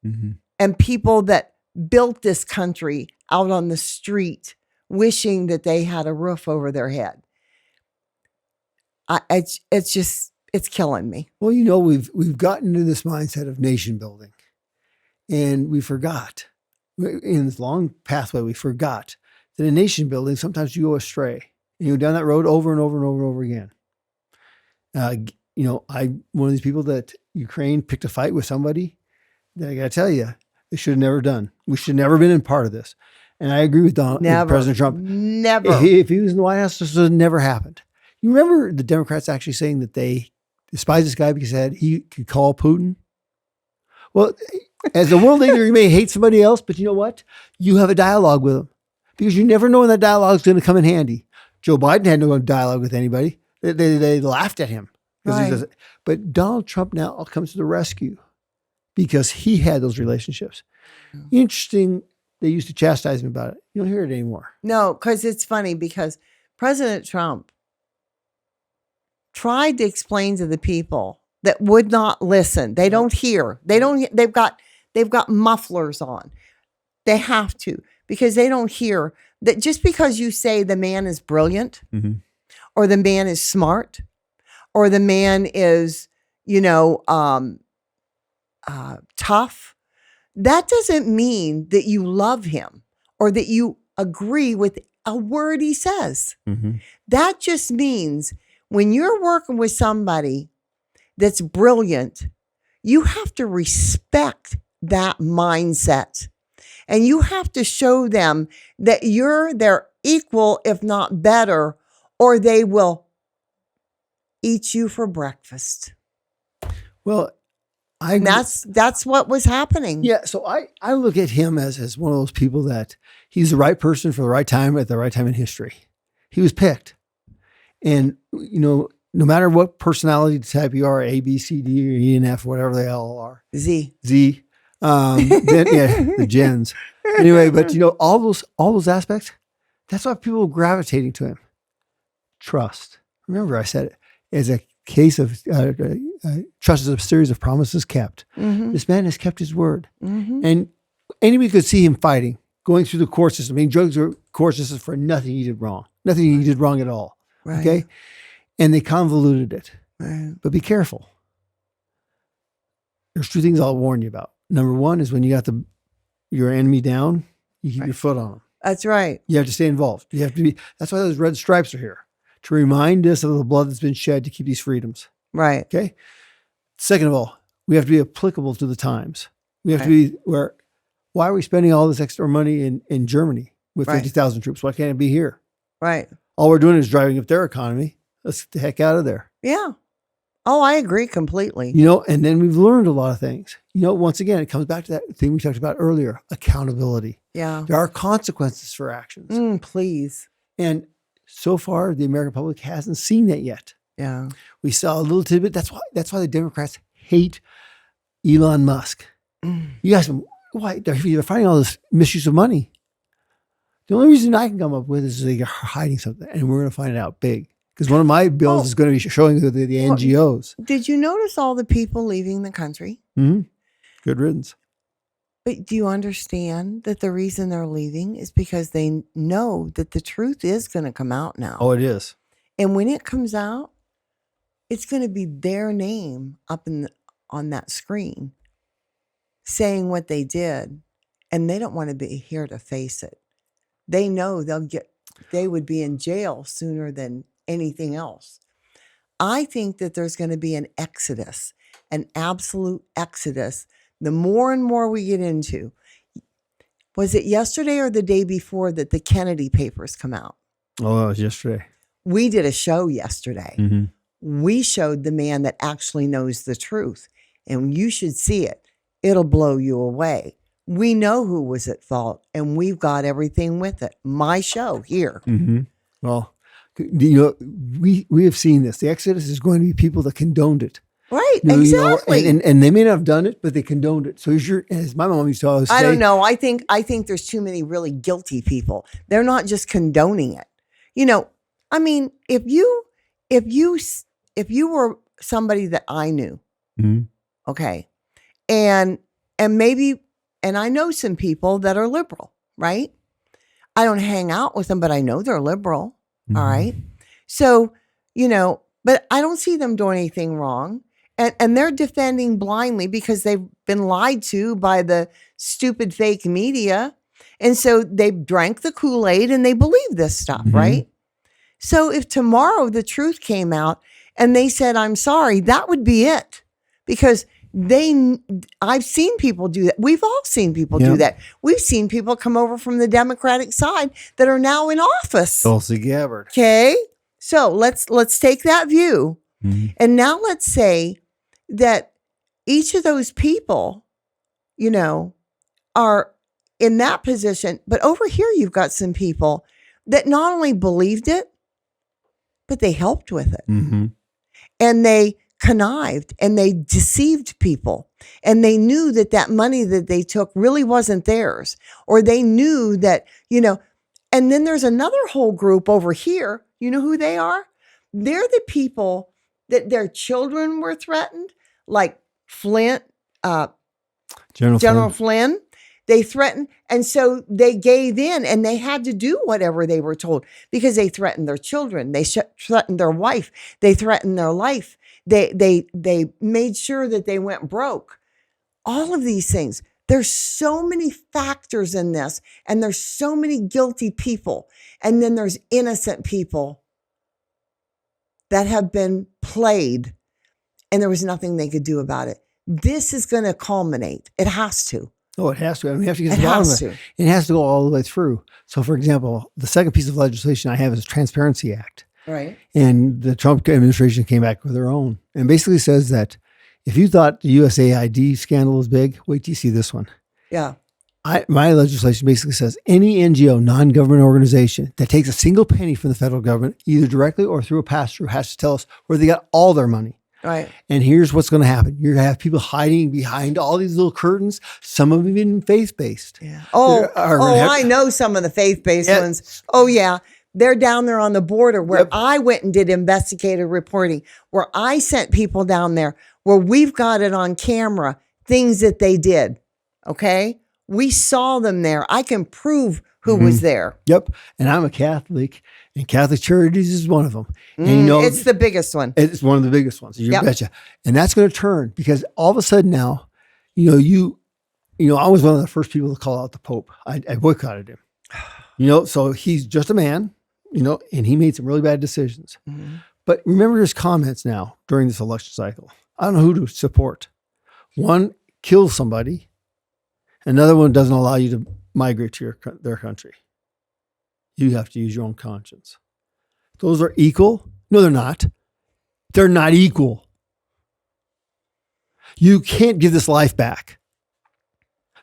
and people that built this country out on the street wishing that they had a roof over their head. It's killing me. Well, we've gotten into this mindset of nation building, and we forgot in this long pathway. We forgot that in nation building, sometimes you go astray and you go down that road over and over and over and over again. I'm one of these people that Ukraine picked a fight with somebody that I got to tell you, they should have never done. We should have never been in part of this. And I agree with President Trump. Never. If he was in the White House, this would have never happened. You remember the Democrats actually saying that they despise this guy because he could call Putin? Well, as a world leader, you may hate somebody else, but you know what? You have a dialogue with them because you never know when that dialogue is going to come in handy. Joe Biden had no dialogue with anybody. They laughed at him. Right. But Donald Trump now comes to the rescue because he had those relationships. Interesting. They used to chastise him about it. You don't hear it anymore. No, because it's funny because President Trump tried to explain to the people that would not listen. They don't hear. They've got mufflers on. They have to, because they don't hear that just because you say the man is brilliant or the man is smart or the man is, tough, that doesn't mean that you love him or that you agree with a word he says. That just means when you're working with somebody that's brilliant, you have to respect that mindset. And you have to show them that you're their equal, if not better, or they will eat you for breakfast. Well, And that's what was happening. yeah. So I look at him as one of those people that he's the right person for the right time at the right time in history. He was picked. And, no matter what personality type you are, A, B, C, D, or E and F, whatever they all are. Z. Then, the gens. Anyway, but all those aspects, that's why people are gravitating to him. Trust. Remember, I said it as a case of trust is a series of promises kept. Mm-hmm. This man has kept his word. Mm-hmm. And anybody could see him fighting, going through the court system. I mean, drugs are court system for nothing he did wrong. Nothing he did wrong at all. Right. Okay. And they convoluted it. Right. But be careful. There's two things I'll warn you about. Number one is when you got your enemy down, you keep your foot on them. That's right. You have to stay involved. You have to be. That's why those red stripes are here, to remind us of the blood that's been shed to keep these freedoms. Right. Okay. Second of all, we have to be applicable to the times. We have to be why are we spending all this extra money in Germany with 50,000 troops? Why can't it be here? Right. All we're doing is driving up their economy. Let's get the heck out of there. Yeah. Oh, I agree completely. And then we've learned a lot of things. Once again, it comes back to that thing we talked about earlier, accountability. Yeah. There are consequences for actions. Please. And so far, the American public hasn't seen that yet. Yeah. We saw a little tidbit. That's why the Democrats hate Elon Musk. You ask them, why? They're finding all this misuse of money. The only reason I can come up with is they're hiding something, and we're going to find it out big. Because one of my bills is going to be showing the NGOs. Did you notice all the people leaving the country? Mm-hmm. Good riddance. But do you understand that the reason they're leaving is because they know that the truth is going to come out now? Oh, it is. And when it comes out, it's going to be their name up on that screen saying what they did. And they don't want to be here to face it. They know they would be in jail sooner than anything else. I think that there's going to be an exodus, an absolute exodus. The more and more we get into, was it yesterday or the day before that the Kennedy papers come out? Oh, it was yesterday. We did a show yesterday. Mm-hmm. We showed the man that actually knows the truth, and you should see it. It'll blow you away. We know who was at fault, and we've got everything with it. My show here. Mm-hmm. Well, we have seen this. The exodus is going to be people that condoned it. Right, exactly. And they may not have done it, but they condoned it. So as my mom used to always say, I don't know. I think there's too many really guilty people. They're not just condoning it. I mean, if you were somebody that I knew, mm-hmm. okay, and maybe, and I know some people that are liberal, right? I don't hang out with them, but I know they're liberal. Mm-hmm. All right. So, but I don't see them doing anything wrong. And they're defending blindly because they've been lied to by the stupid fake media. And so they drank the Kool-Aid and they believe this stuff, mm-hmm. right? So if tomorrow the truth came out and they said, I'm sorry, that would be it. Because I've seen people do that. We've all seen people do that. We've seen people come over from the Democratic side that are now in office. Tulsi Gabbard. Okay. So let's take that view. Mm-hmm. And now let's say that each of those people, are in that position. But over here, you've got some people that not only believed it, but they helped with it. Mm-hmm. And they connived and they deceived people. And they knew that money that they took really wasn't theirs. Or they knew that, and then there's another whole group over here. You know who they are? They're the people that their children were threatened, like Flint, General Flynn. They threatened. And so they gave in and they had to do whatever they were told because they threatened their children. They threatened their wife. They threatened their life. They made sure that they went broke. All of these things. There's so many factors in this, and there's so many guilty people. And then there's innocent people that have been played, and there was nothing they could do about it. This is going to culminate. It has to. Oh, it has to. I mean, we have to get to the bottom of it. It has to go all the way through. So, for example, the second piece of legislation I have is the Transparency Act. Right. And the Trump administration came back with their own and basically says that If you thought the USAID scandal was big, wait till you see this one. Yeah. My legislation basically says any NGO, non-government organization that takes a single penny from the federal government, either directly or through a pass-through, has to tell us where they got all their money. Right. And here's what's going to happen. You're going to have people hiding behind all these little curtains, some of them even faith-based. Yeah. I know some of the faith-based ones. Oh, yeah. They're down there on the border where I went and did investigative reporting, where I sent people down there, where we've got it on camera, things that they did. Okay? We saw them there. I can prove who was there. Yep. And I'm a Catholic, and Catholic Charities is one of them. And it's the biggest one. It's one of the biggest ones. You betcha. And that's going to turn because all of a sudden now, I was one of the first people to call out the Pope. I boycotted him. So he's just a man, and he made some really bad decisions. Mm-hmm. But remember his comments now during this election cycle. I don't know who to support. One kills somebody. Another one doesn't allow you to migrate to their country. You have to use your own conscience. Those are equal? No, they're not. They're not equal. You can't give this life back,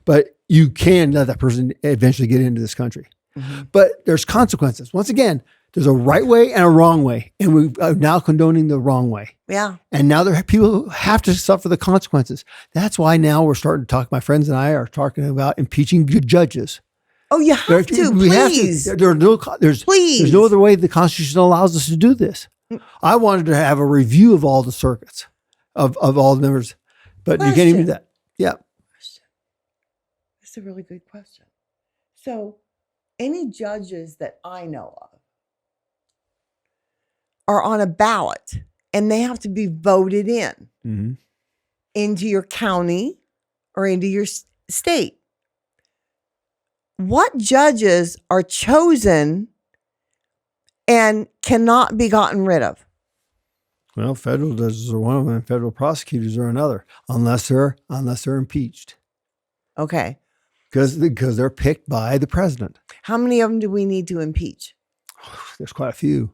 but you can let that person eventually get into this country. Mm-hmm. But there's consequences. Once again, there's a right way and a wrong way, and we are now condoning the wrong way. Yeah. And now there are people who have to suffer the consequences. That's why now we're starting to talk. My friends and I are talking about impeaching good judges. Oh, you have to, please. There's no other way the Constitution allows us to do this. I wanted to have a review of all the circuits, of all the members, but you can't even do that. Yeah. That's a really good question. So any judges that I know of are on a ballot, and they have to be voted in into your county or into your state. What judges are chosen and cannot be gotten rid of? Well, federal judges are one of them, and federal prosecutors are another, unless they're impeached. Okay. Because they're picked by the president. How many of them do we need to impeach? There's quite a few.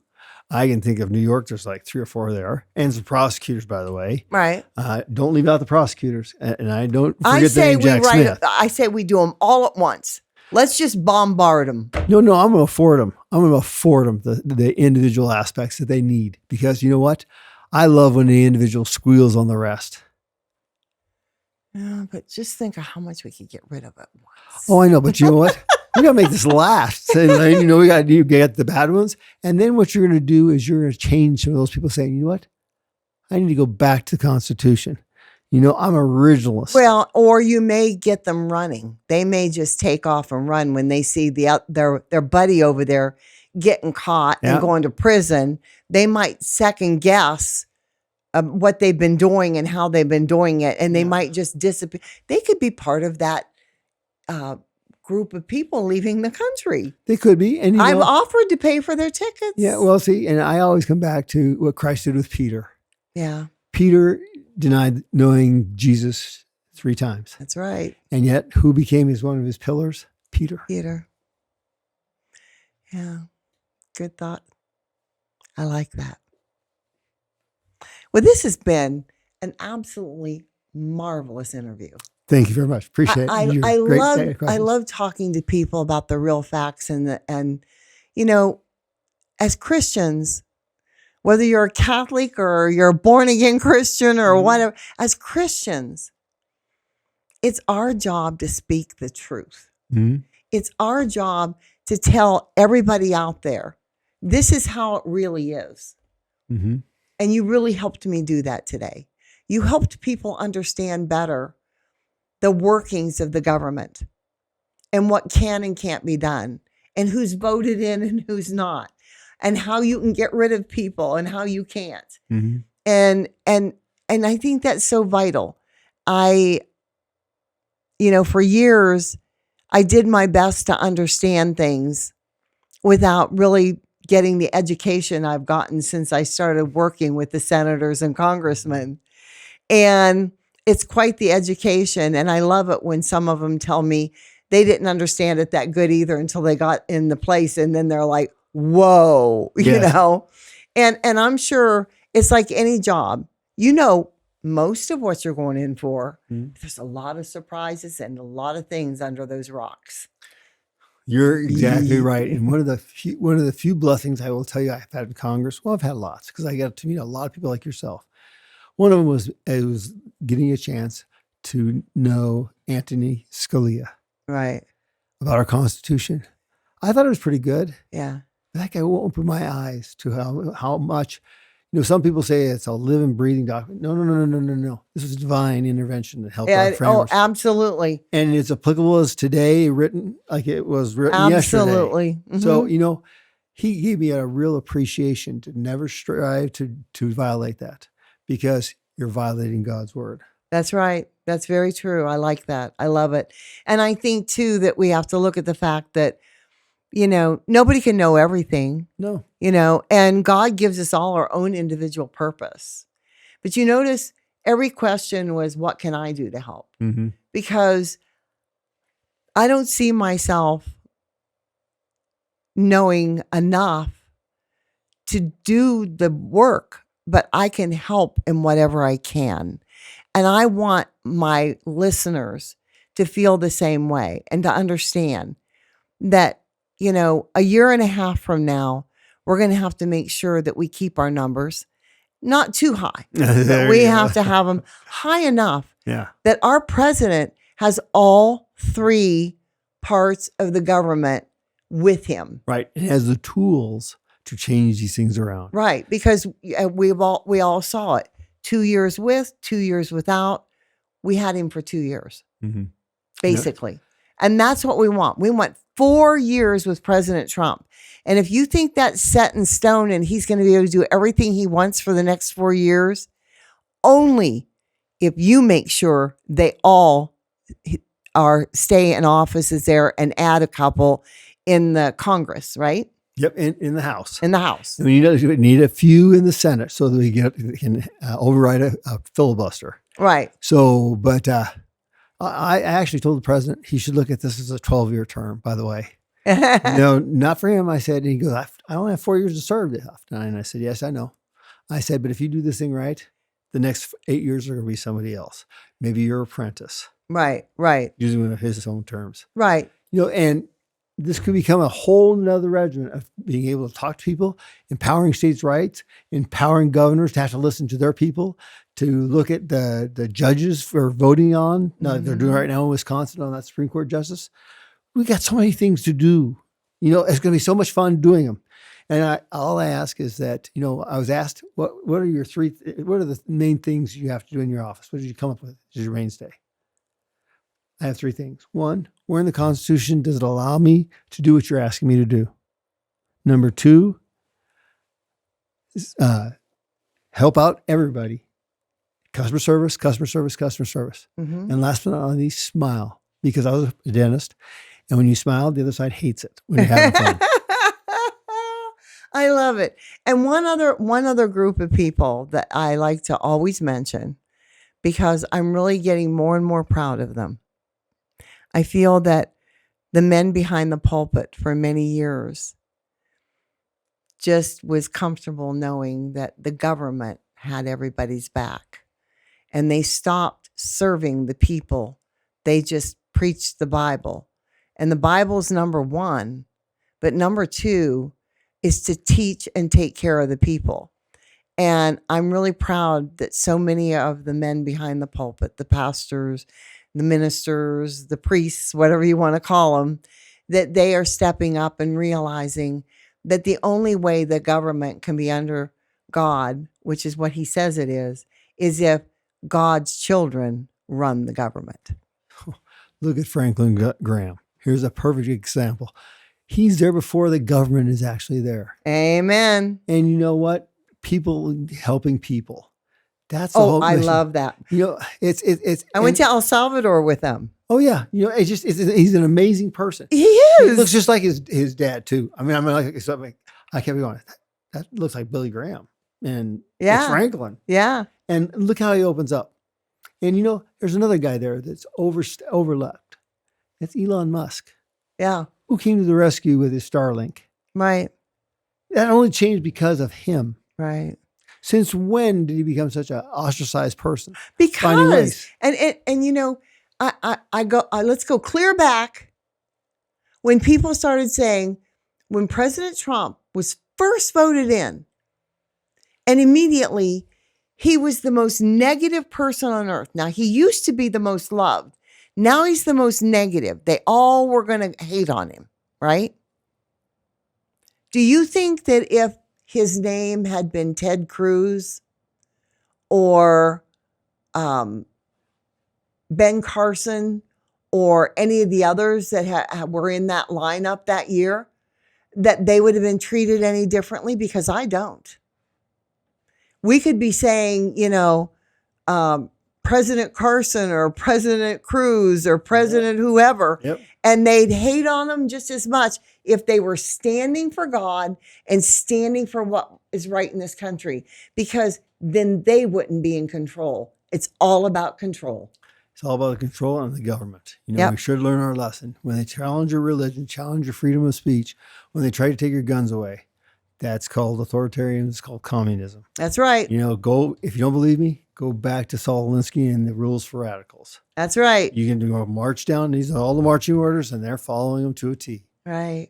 I can think of New York. There's like 3 or 4 there, and some prosecutors, by the way. Right. Don't leave out the prosecutors, and I don't forget the name Jack Smith. I say we do them all at once. Let's just bombard them. No, I'm going to afford them. I'm going to afford them the individual aspects that they need, because you know what? I love when the individual squeals on the rest. Yeah, but just think of how much we could get rid of at once. Oh, I know, but you know what? We got to make this last. So, we got to get the bad ones. And then what you're going to do is you're going to change some of those people saying, you know what? I need to go back to the Constitution. I'm an originalist. Well, or you may get them running. They may just take off and run when they see their buddy over there getting caught and going to prison. They might second guess what they've been doing and how they've been doing it, and they might just disappear. They could be part of that group of people leaving the country. They could be. And I've offered to pay for their tickets. Yeah, well, see, and I always come back to what Christ did with Peter. Yeah. Peter denied knowing Jesus 3 times. That's right. And yet, who became one of his pillars? Peter. Yeah. Good thought. I like that. Well, this has been an absolutely marvelous interview. Thank you very much. Appreciate it. I love talking to people about the real facts and as Christians, whether you're a Catholic or you're a born again Christian or whatever, as Christians, it's our job to speak the truth. Mm-hmm. It's our job to tell everybody out there, this is how it really is. Mm-hmm. And you really helped me do that today. You helped people understand better the workings of the government and what can and can't be done and who's voted in and who's not and how you can get rid of people and how you can't. Mm-hmm. And I think that's so vital. For years, I did my best to understand things without really getting the education I've gotten since I started working with the senators and congressmen. And it's quite the education. And I love it when some of them tell me they didn't understand it that good either until they got in the place. And then they're like, whoa, And I'm sure it's like any job, most of what you're going in for, Mhm. there's a lot of surprises and a lot of things under those rocks. You're exactly right. And one of the few blessings I will tell you I've had in Congress, well, I've had lots because I got to meet a lot of people like yourself. One of them was getting a chance to know Anthony Scalia Right. about our Constitution. I thought it was pretty good. Yeah. That guy will open my eyes to how much, some people say it's a living, breathing document. No. This was divine intervention that helped our Oh, framers. absolutely. And it's applicable as today, written like it was written yesterday. Absolutely. Mhm. So, he gave me a real appreciation to never strive to violate that because you're violating God's word. That's right. That's very true. I like that. I love it. And I think too that we have to look at the fact that, nobody can know everything, No. and God gives us all our own individual purpose. But you notice every question was, what can I do to help? Mm-hmm. Because I don't see myself knowing enough to do the work, but I can help in whatever I can. And I want my listeners to feel the same way and to understand that, a year and a half from now, we're going to have to make sure that we keep our numbers not too high, but we have to have them high enough that our president has all three parts of the government with him. Right. It has the tools to change these things around. Right. Because we all saw it. 2 years with, 2 years without. We had him for 2 years, basically. And that's what we want. We want 4 years with President Trump. And if you think that's set in stone and he's going to be able to do everything he wants for the next 4 years, only if you make sure they all stay in offices there and add a couple in the Congress, right? Yep, in the House. In the House. And we need a few in the Senate so that we can override a filibuster. Right. So, but I actually told the president he should look at this as a 12-year term, by the way. Not for him. I said, and he goes, I only have 4 years to serve. And I said, yes, I know. I said, but if you do this thing right, the next 8 years are going to be somebody else. Maybe your apprentice. Right. Using his own terms. Right. And this could become a whole nother regimen of being able to talk to people, empowering states' rights, empowering governors to have to listen to their people, to look at the judges for voting on. Now, they're doing right now in Wisconsin on that Supreme Court justice. We got so many things to do. It's going to be so much fun doing them. And all I ask is that, I was asked, what are the main things you have to do in your office? What did you come up with as your mainstay? I have 3 things. 1, where in the Constitution does it allow me to do what you're asking me to do? Number 2, help out everybody. Customer service. Mm-hmm. And last but not least, smile. Because I was a dentist. And when you smile, the other side hates it when you're having fun. I love it. And one other group of people that I like to always mention, because I'm really getting more and more proud of them. I feel that the men behind the pulpit for many years just was comfortable knowing that the government had everybody's back. And they stopped serving the people. They just preached the Bible. And the Bible's number 1. But number 2 is to teach and take care of the people. And I'm really proud that so many of the men behind the pulpit, the pastors, the ministers, the priests, whatever you want to call them, that they are stepping up and realizing that the only way the government can be under God, which is what he says it is if God's children run the government. Look at Franklin Graham. Here's a perfect example. He's there before the government is actually there. Amen. And you know what? People helping people. That's the whole I mission. love that. It's. I went to El Salvador with them. Oh yeah, he's an amazing person. He is. He looks just like his dad too. I mean, I kept going. That looks like Billy Graham, and it's Franklin. Yeah. And look how he opens up. And there's another guy there that's overlooked. That's Elon Musk. Yeah. Who came to the rescue with his Starlink. Right. That only changed because of him. Right. Since when did he become such an ostracized person? Finding Because ways. and you know, let's go clear back when people started saying, when President Trump was first voted in, and immediately he was the most negative person on earth. Now, he used to be the most loved. Now he's the most negative. They all were going to hate on him, right? Do you think that if his name had been Ted Cruz or Ben Carson or any of the others that were in that lineup that year, that they would have been treated any differently? Because I don't. We could be saying, President Carson or President Cruz or President whoever, and they'd hate on them just as much if they were standing for God and standing for what is right in this country, because then they wouldn't be in control. It's all about control. It's all about the control and the government. We should learn our lesson. When they challenge your religion, challenge your freedom of speech, when they try to take your guns away, that's called authoritarianism. It's called communism. That's right. If you don't believe me, go back to Saul Alinsky and the rules for radicals. That's right. You can go march down. These are all the marching orders, and they're following them to a T. Right.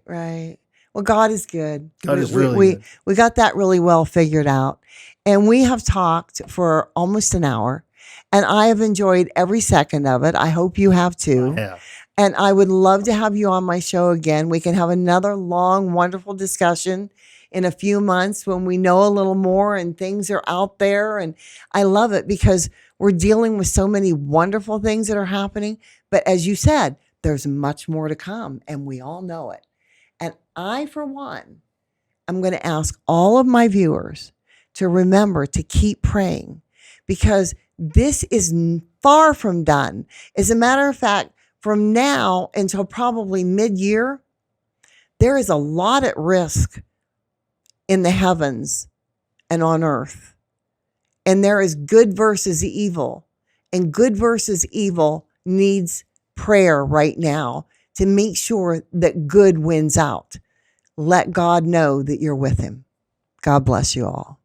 Well, God is good. God is really good. We got that really well figured out. And we have talked for almost an hour, and I have enjoyed every second of it. I hope you have too. Yeah. And I would love to have you on my show again. We can have another long, wonderful discussion in a few months when we know a little more and things are out there. And I love it because we're dealing with so many wonderful things that are happening. But as you said, there's much more to come, and we all know it. And I, for one, I'm going to ask all of my viewers to remember to keep praying, because this is far from done. As a matter of fact, from now until probably mid-year, there is a lot at risk in the heavens and on earth. And there is good versus evil. And good versus evil needs prayer right now to make sure that good wins out. Let God know that you're with him. God bless you all.